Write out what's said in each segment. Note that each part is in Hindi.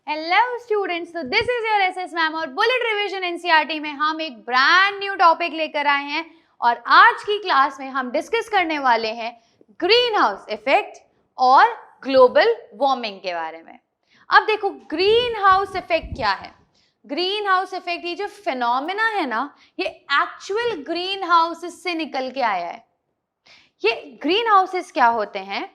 हेलो स्टूडेंट्स, तो this is your SS ma'am और बुलेट रिवीजन एनसीईआरटी में हम एक ब्रांड न्यू टॉपिक लेकर आए हैं और आज की क्लास में हम डिस्कस करने वाले हैं ग्रीन हाउस इफेक्ट और ग्लोबल वार्मिंग के बारे में। अब देखो, ग्रीन हाउस इफेक्ट क्या है? ग्रीन हाउस इफेक्ट, ये जो फिनोमेना है ना, ये एक्चुअल ग्रीन हाउसेस से निकल के आया है। ये ग्रीन हाउसेस क्या होते हैं?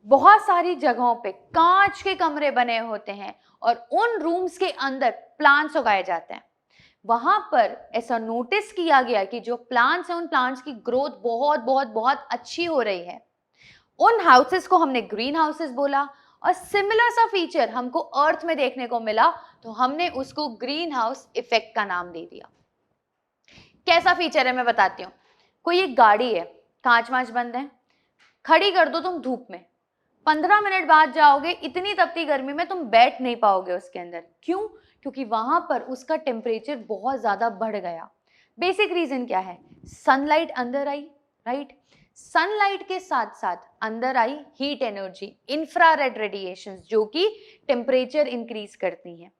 बहुत सारी जगहों पे कांच के कमरे बने होते हैं और उन रूम्स के अंदर प्लांट्स उगाए जाते हैं। वहां पर ऐसा नोटिस किया गया कि जो प्लांट्स हैं, उन प्लांट्स की ग्रोथ बहुत बहुत बहुत अच्छी हो रही है। उन हाउसेस को हमने ग्रीन हाउसेस बोला और सिमिलर सा फीचर हमको अर्थ में देखने को मिला, तो हमने उसको ग्रीन हाउस इफेक्ट का नाम दे दिया। कैसा फीचर है मैं बताती हूँ। कोई एक गाड़ी है, कांच वांच बंद है, खड़ी कर दो तुम धूप में, 15 मिनट बाद जाओगे, इतनी तपती गर्मी में तुम बैठ नहीं पाओगे उसके अंदर। क्यों? क्योंकि वहां पर उसका टेम्परेचर बहुत ज्यादा बढ़ गया। बेसिक रीजन क्या है? सनलाइट अंदर आई, राइट? सनलाइट के साथ साथ अंदर आई हीट एनर्जी, इंफ्रारेड रेडिएशंस, जो कि टेम्परेचर इंक्रीज करती हैं।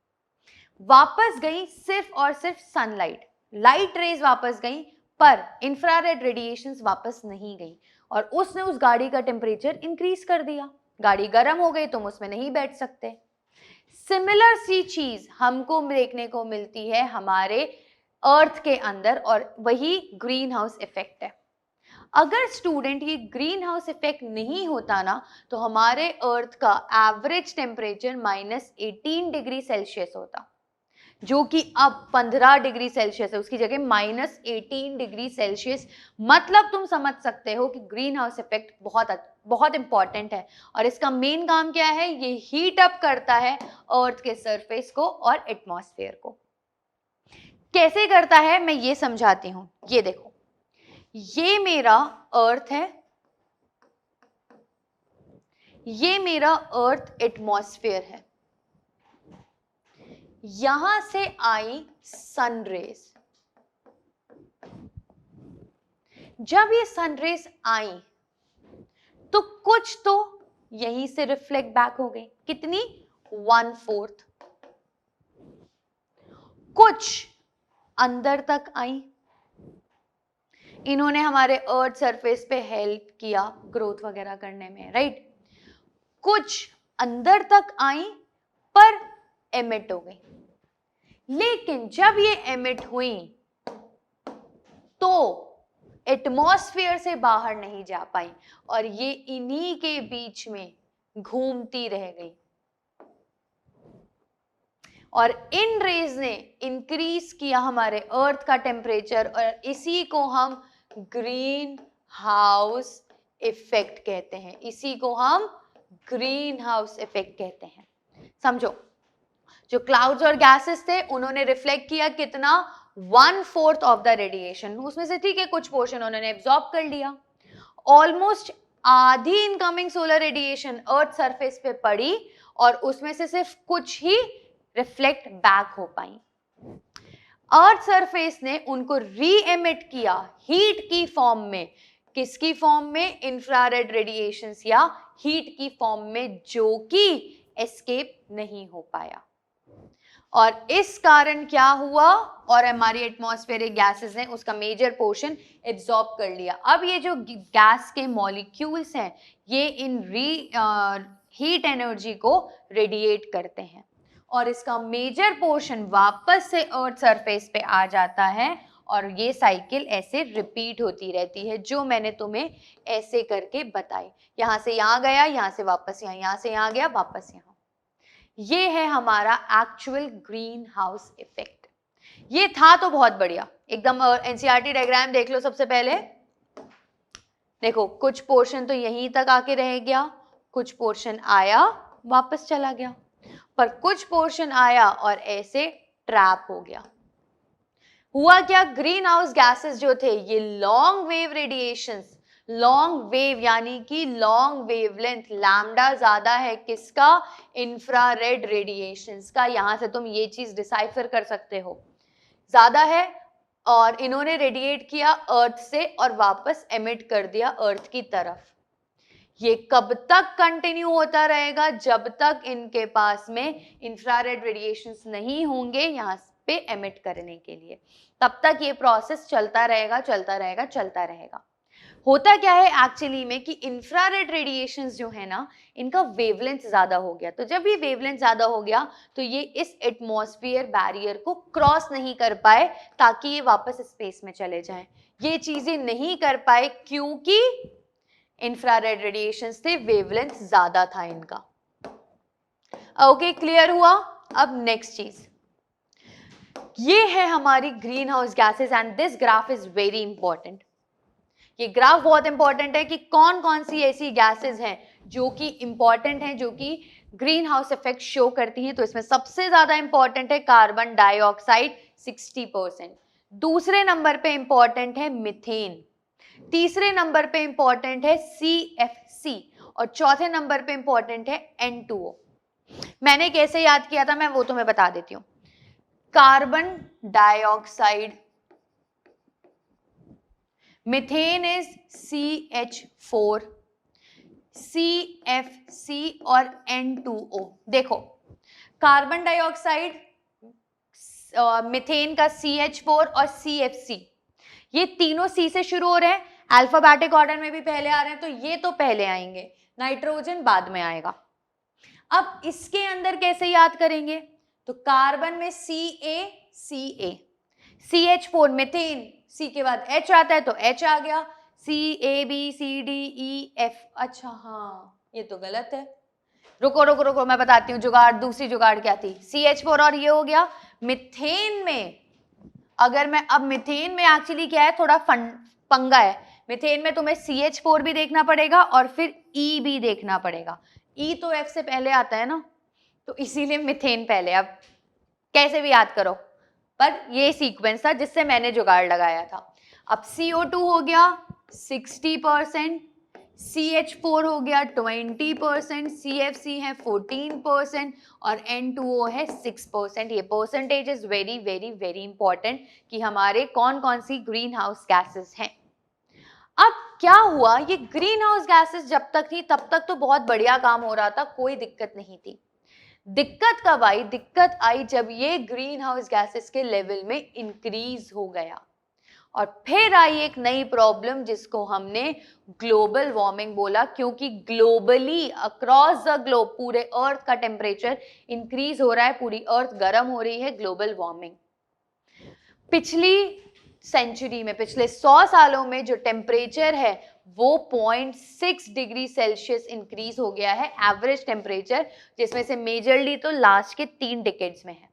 वापस गई सिर्फ और सिर्फ सनलाइट, लाइट रेज वापस गई, पर इंफ्रारेड रेडिएशंस वापस नहीं गई और उसने उस गाड़ी का टेम्परेचर इंक्रीज कर दिया। गाड़ी गर्म हो गई, तुम उसमें नहीं बैठ सकते। सिमिलर सी चीज हमको देखने को मिलती है हमारे अर्थ के अंदर और वही ग्रीन हाउस इफेक्ट है। अगर स्टूडेंट ये ग्रीन हाउस इफेक्ट नहीं होता ना, तो हमारे अर्थ का एवरेज टेम्परेचर -18 डिग्री सेल्सियस होता, जो कि अब 15 डिग्री सेल्सियस है, उसकी जगह -18 डिग्री सेल्सियस। मतलब तुम समझ सकते हो कि ग्रीन हाउस इफेक्ट बहुत इंपॉर्टेंट है और इसका मेन काम क्या है? ये हीट अप करता है अर्थ के सरफेस को और एटमॉस्फेयर को। कैसे करता है मैं ये समझाती हूं। ये देखो, ये मेरा अर्थ है, ये मेरा अर्थ एटमॉस्फेयर है। यहां से आई सनरेज। जब ये सनरेज आई तो कुछ तो यहीं से रिफ्लेक्ट बैक हो गई। कितनी? 1/4। कुछ अंदर तक आई, इन्होंने हमारे अर्थ सरफेस पे हेल्प किया ग्रोथ वगैरह करने में, राइट? कुछ अंदर तक आई पर एमिट हो गई। लेकिन जब ये एमिट हुई तो एटमॉस्फेयर से बाहर नहीं जा पाई और ये इन्हीं के बीच में घूमती रह गई और इन रेज ने इंक्रीज किया हमारे अर्थ का टेम्परेचर और इसी को हम ग्रीन हाउस इफेक्ट कहते हैं। इसी को हम ग्रीन हाउस इफेक्ट कहते हैं। समझो, जो क्लाउड्स और गैसेस थे, उन्होंने रिफ्लेक्ट किया कितना? 1/4 ऑफ द रेडिएशन। उसमें से ठीक है, कुछ पोर्शन उन्होंने एब्जॉर्ब कर लिया। ऑलमोस्ट आधी incoming solar radiation earth surface पे पड़ी और उसमें से सिर्फ कुछ ही रिफ्लेक्ट बैक हो पाई। अर्थ सरफेस ने उनको री एमिट किया हीट की फॉर्म में। किसकी फॉर्म में? इंफ्रारेड रेडिएशंस या हीट की फॉर्म में, जो कि एस्केप नहीं हो पाया। और इस कारण क्या हुआ? और हमारी एटमॉस्फेरिक गैसेस ने उसका मेजर पोर्शन एब्जॉर्ब कर लिया। अब ये जो गैस के मॉलिक्यूल्स हैं, ये इन हीट एनर्जी को रेडिएट करते हैं और इसका मेजर पोर्शन वापस से अर्थ सरफेस पे आ जाता है और ये साइकिल ऐसे रिपीट होती रहती है, जो मैंने तुम्हें ऐसे करके बताई। यहां से यहां गया, यहां से वापस यहां से यहां गया, वापस यहां। ये है हमारा एक्चुअल ग्रीन हाउस इफेक्ट। ये था तो बहुत बढ़िया, एकदम एनसीईआरटी डायग्राम देख लो। सबसे पहले देखो, कुछ पोर्शन तो यहीं तक आके रह गया, कुछ पोर्शन आया वापस चला गया, पर कुछ पोर्शन आया और ऐसे ट्रैप हो गया। हुआ क्या? ग्रीन हाउस गैसेस जो थे, ये long wave radiations, long wave यानी कि लॉन्ग वेवलेंथ, लैम्डा ज्यादा है किसका? इंफ्रारेड रेडिएशंस का। यहां से तुम ये चीज डिसाइफर कर सकते हो, ज्यादा है और इन्होंने रेडिएट किया अर्थ से और वापस एमिट कर दिया अर्थ की तरफ। ये कब तक कंटिन्यू होता रहेगा? जब तक इनके पास में इंफ्रारेड रेडिएशंस नहीं होंगे यहाँ पे एमिट करने के लिए, तब तक ये प्रोसेस चलता रहेगा, चलता रहेगा, चलता रहेगा। होता क्या है एक्चुअली में कि इंफ्रारेड रेडिएशंस जो है ना, इनका वेवलेंथ ज्यादा हो गया। तो जब ये वेवलेंथ ज्यादा हो गया तो ये इस एटमॉस्फेयर बैरियर को क्रॉस नहीं कर पाए ताकि ये वापस स्पेस में चले जाएं। ये चीजें नहीं कर पाए क्योंकि इंफ्रारेड रेडिएशंस थे, वेवलेंथ ज्यादा था इनका। ओके, क्लियर हुआ? अब नेक्स्ट चीज, ये है हमारी green house gases and this graph is very important. ये ग्राफ बहुत इंपॉर्टेंट है कि कौन कौन सी ऐसी गैसेज हैं जो कि इंपॉर्टेंट हैं, जो कि ग्रीन हाउस इफेक्ट शो करती हैं। तो इसमें सबसे ज्यादा इंपॉर्टेंट है कार्बन डाइऑक्साइड 60%, दूसरे नंबर पे इंपॉर्टेंट है मीथेन, तीसरे नंबर पे इंपॉर्टेंट है CFC और चौथे नंबर पे इंपॉर्टेंट है N2O। मैंने कैसे याद किया था मैं वो तुम्हें बता देती हूँ। Carbon dioxide, methane is CH4, CFC और N2O। देखो, कार्बन डाइऑक्साइड, मीथेन का CH4 और CFC, ये तीनों C से शुरू हो रहे हैं, अल्फाबेटिक ऑर्डर में भी पहले आ रहे हैं, तो ये तो पहले आएंगे, नाइट्रोजन बाद में आएगा। अब इसके अंदर कैसे याद करेंगे? तो कार्बन में CA, CH4 मीथेन, C के बाद H आता है तो H आ गया, CABCDEF। अच्छा हाँ, ये तो गलत है, रुको रुको रुको, मैं बताती हूँ जुगाड़। दूसरी जुगाड़ क्या थी? CH4 और ये हो गया। मीथेन में अगर मैं, अब मीथेन में एक्चुअली क्या है, थोड़ा पंगा है। मीथेन में तुम्हें CH4 भी देखना पड़ेगा और फिर E भी देखना पड़ेगा। E तो F से पहले आता है ना, तो इसीलिए मीथेन पहले। अब कैसे भी याद करो, पर ये सीक्वेंस था जिससे मैंने जुगाड़ लगाया था। अब CO2 हो गया 60%, CH4 हो गया 20%, CFC है 14% और N2O है 6%। ये percentage is very very very important कि हमारे कौन कौन सी ग्रीन हाउस गैसेस हैं। अब क्या हुआ, ये ग्रीन हाउस गैसेस जब तक थी तब तक तो बहुत बढ़िया काम हो रहा था, कोई दिक्कत नहीं थी। दिक्कत कब आई? दिक्कत आई जब ये ग्रीन हाउस गैसेस के लेवल में इंक्रीज हो गया और फिर आई एक नई प्रॉब्लम जिसको हमने ग्लोबल वार्मिंग बोला, क्योंकि ग्लोबली अक्रॉस द ग्लोब पूरे अर्थ का टेम्परेचर इंक्रीज हो रहा है, पूरी अर्थ गर्म हो रही है, ग्लोबल वार्मिंग। पिछली सेंचुरी में, पिछले 100 सालों में जो टेम्परेचर है वो 0.6 डिग्री सेल्सियस इंक्रीज हो गया है, एवरेज टेम्परेचर, जिसमें से मेजरली तो लास्ट के 3 डिकेड्स में है।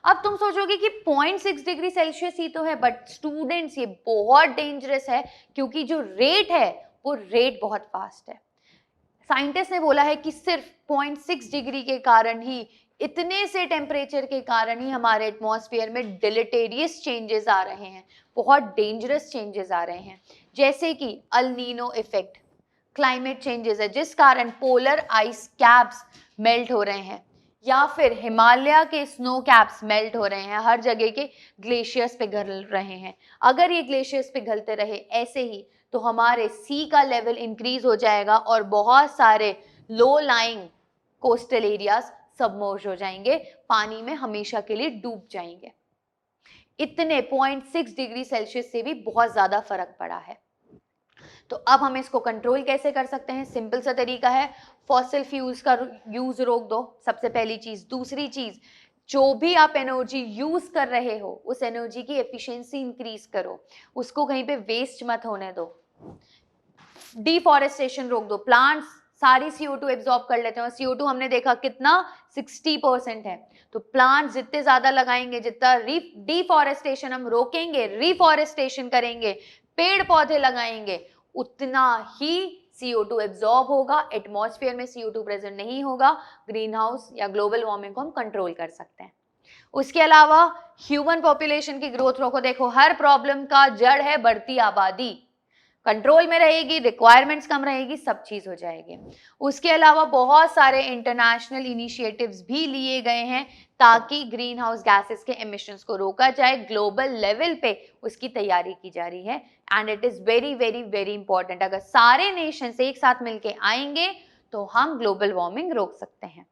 अब तुम सोचोगे कि 0.6 डिग्री सेल्सियस ही तो है, बट स्टूडेंट्स ये बहुत डेंजरस है क्योंकि जो रेट है वो रेट बहुत फास्ट है। साइंटिस्ट ने बोला है कि सिर्फ 0.6 डिग्री के कारण ही, इतने से टेम्परेचर के कारण ही हमारे एटमॉस्फेयर में डिलेटेरियस चेंजेस आ रहे हैं, बहुत डेंजरस चेंजेस आ रहे हैं, जैसे कि El Nino effect, climate changes है जिस कारण पोलर आइस कैप्स मेल्ट हो रहे हैं, या फिर हिमालय के स्नो कैप्स मेल्ट हो रहे हैं, हर जगह के ग्लेशियर्स पिघल रहे हैं। अगर ये ग्लेशियर्स पिघलते रहे ऐसे ही तो हमारे सी का लेवल इंक्रीज हो जाएगा और बहुत सारे low lying coastal areas submerge हो जाएंगे, पानी में हमेशा के लिए डूब जाएंगे। इतने 0.6 डिग्री सेल्सियस से भी बहुत ज्यादा फर्क पड़ा है। तो अब हम इसको कंट्रोल कैसे कर सकते हैं? सिंपल सा तरीका है, फॉसिल फ्यूल्स का यूज रोक दो, सबसे पहली चीज। दूसरी चीज, जो भी आप एनर्जी यूज कर रहे हो उस एनर्जी की एफिशिएंसी इंक्रीज करो, उसको कहीं पे वेस्ट मत होने दो। डिफॉरेस्टेशन रोक दो, प्लांट्स सारी CO2 एब्जॉर्ब कर लेते हैं और CO2 हमने देखा कितना 60% है। तो प्लांट्स जितने ज्यादा लगाएंगे, जितना डिफॉरेस्टेशन हम रोकेंगे, रिफॉरेस्टेशन करेंगे, पेड़ पौधे लगाएंगे, उतना ही CO2 एब्जॉर्ब होगा, एटमॉस्फेयर में CO2 प्रेजेंट नहीं होगा, ग्रीन हाउस या ग्लोबल वार्मिंग को हम कंट्रोल कर सकते हैं। उसके अलावा ह्यूमन पॉपुलेशन की ग्रोथ रोको। देखो, हर प्रॉब्लम का जड़ है बढ़ती आबादी। कंट्रोल में रहेगी, रिक्वायरमेंट्स कम रहेगी, सब चीज हो जाएगी। उसके अलावा बहुत सारे इंटरनेशनल इनिशिएटिव्स भी लिए गए हैं ताकि ग्रीन हाउस गैसेस के एमिशंस को रोका जाए। ग्लोबल लेवल पे उसकी तैयारी की जा रही है and it is very very very important. अगर सारे नेशंस एक साथ मिलके आएंगे तो हम ग्लोबल वार्मिंग रोक सकते हैं।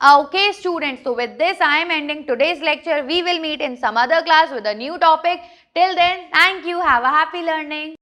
Okay students, so with this I am ending today's lecture. We will meet in some other class with a new topic. Till then, thank you. Have a happy learning.